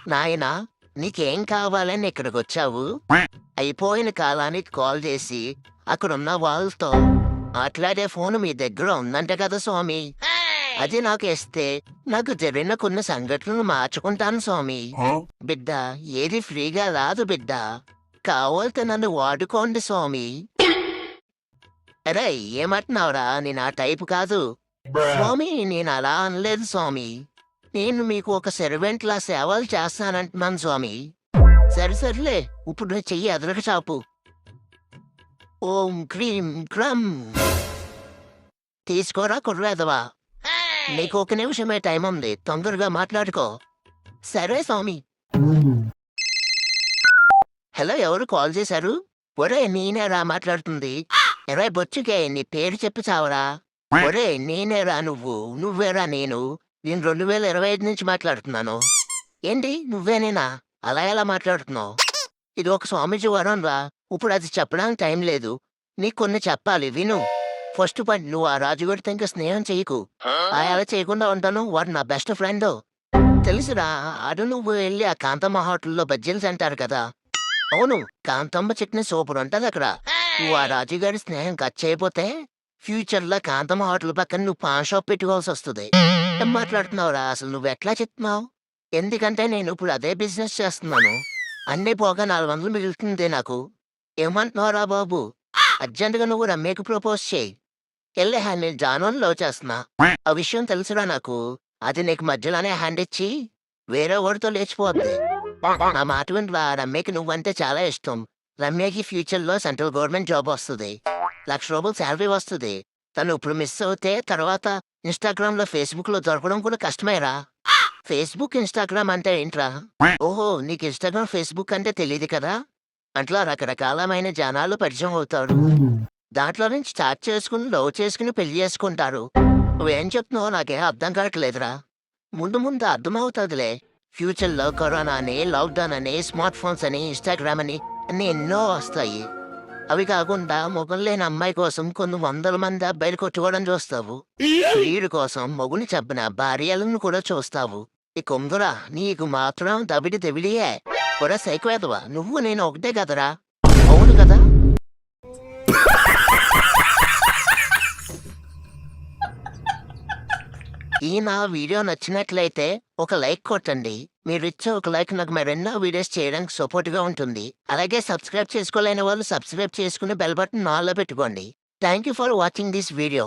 నాయనా నీకేం కావాలని ఇక్కడికొచ్చావు? అయిపోయిన కాలానికి కాల్ చేసి అక్కడున్న వాళ్ళతో మాట్లాడే ఫోను మీ దగ్గర ఉందంట కదా స్వామి. అది నాకు ఇస్తే నాకు జరిగిన కొన్ని సంఘటనలు మార్చుకుంటాను స్వామి. బిడ్డ ఏది ఫ్రీగా రాదు బిడ్డ. కావాలితే నన్ను వాడుకోండి స్వామి. అరే ఏమంటున్నావురా? నేను ఆ టైపు కాదు స్వామి. నేను అలా అనలేదు స్వామి. నేను మీకు ఒక సెర్వెంట్లా సేవలు చేస్తానంటున్నాను స్వామి. సరిలే ఇప్పుడు నా చెయ్యి ఎదరక చాపు. ఓం క్రీం క్రమ్. తీసుకోరా కుర్రేదవా. నీకు ఒక నిమిషమే టైం ఉంది, తొందరగా మాట్లాడుకో. సరే స్వామి. హలో, ఎవరు కాల్ చేశారు? ఒరే నేనేరా మాట్లాడుతుంది. ఎరా బొచ్చుకే నీ పేరు చెప్పి చావరా. ఒరే నేనేరా నువ్వేరా నేను 2025 నుంచి మాట్లాడుతున్నాను. ఏంటి నువ్వేనేనా? అలా ఎలా మాట్లాడుతున్నావు? ఇది ఒక స్వామీజీ వరం రా. ఇప్పుడు అది చెప్పడానికి టైం లేదు. నీకు కొన్ని చెప్పాలి, విను. ఫస్ట్ పాయింట్, నువ్వు ఆ రాజుగారితో ఇంకా స్నేహం చెయ్యకు. అలా చేయకుండా ఉంటాను. వాడు నా బెస్ట్ ఫ్రెండ్ తెలుసురా. అడు నువ్వు వెళ్ళి ఆ కాంతమ్మ హోటల్లో బజ్జీలు తింటారు కదా. అవును, కాంతమ్మ చట్నీ సూపర్ ఉంటది అక్కడ. నువ్వు ఆ రాజుగారి స్నేహం కట్ చేయకపోతే ఫ్యూచర్లో కాంతమ్మ హోటల్ పక్కన నువ్వు పాన్ షాప్ పెట్టుకోవాల్సి వస్తుంది. ఏం మాట్లాడుతున్నావురా? అసలు నువ్వెట్లా చెప్తున్నావు? ఎందుకంటే నేను ఇప్పుడు అదే బిజినెస్ చేస్తున్నాను. అన్నీ పోగా 400 మిగులుతుంది నాకు. ఏమంటున్నావురా బాబు? అర్జెంటుగా నువ్వు రమ్యకి ప్రపోజ్ చేయి. వెళ్ళే నేను జానుని లవ్ చేస్తున్నా. ఆ విషయం తెలుసురా నాకు. అది నీకు మధ్యలోనే హ్యాండ్ ఇచ్చి వేరే వాడితో లేచిపోద్ది. నా మాట వినరా. రమ్యకి నువ్వంటే చాలా ఇష్టం. రమ్యకి ఫ్యూచర్లో సెంట్రల్ గవర్నమెంట్ జాబ్ వస్తుంది. 1,00,000 రూపాయలు శాలరీ వస్తుంది. తను ఇప్పుడు మిస్ అవుతే తర్వాత ఇన్‌స్టాగ్రామ్‌లో, ఫేస్‌బుక్‌లో దొరకడం కూడా కష్టమేరా. ఫేస్‌బుక్, ఇన్‌స్టాగ్రామ్ అంటే ఏంట్రా? ఓహో, నీకు ఇన్‌స్టాగ్రామ్, ఫేస్‌బుక్ అంటే తెలీదు కదా. అట్లా రకరకాలమైన జనాలు పరిచయం అవుతారు. దాంట్లో నుంచి చాట్ చేసుకుని, లవ్ చేసుకుని పెళ్లి చేసుకుంటారు. నువ్వేం చెప్తున్నావో నాకేం అర్థం కావట్లేదురా. ముందు ముందు అర్థమవుతుందిలే. ఫ్యూచర్‌లో కరోనా అని, లాక్‌డౌన్ అని, స్మార్ట్ ఫోన్స్ అని, ఇన్‌స్టాగ్రామ్ అని అన్నీ ఎన్నో వస్తాయి. అవి కాకుండా మొగుడు లేని అమ్మాయి కోసం కొన్ని 100 మంది అబ్బాయిలు కొట్టుకోవడం చూస్తావు. ప్రియుడి కోసం మొగుని చంపిన భార్యలను కూడా చూస్తావు. ఇకుందురా నీకు మాత్రం దబిడియే. కూడా సైకోవేదవా. నువ్వు నేను ఒకటే కదరా. అవును కదా. ఈ నా వీడియో నచ్చినట్లయితే ఒక లైక్ కొట్టండి. మీరిచ్చే ఒక లైక్ నాకు మరెన్నో వీడియోస్ చేయడానికి సపోర్ట్గా ఉంటుంది. అలాగే సబ్స్క్రైబ్ చేసుకోలేని వాళ్ళు సబ్స్క్రైబ్ చేసుకుని బెల్ బటన్ ఆన్లో పెట్టుకోండి. Thank you for watching this video.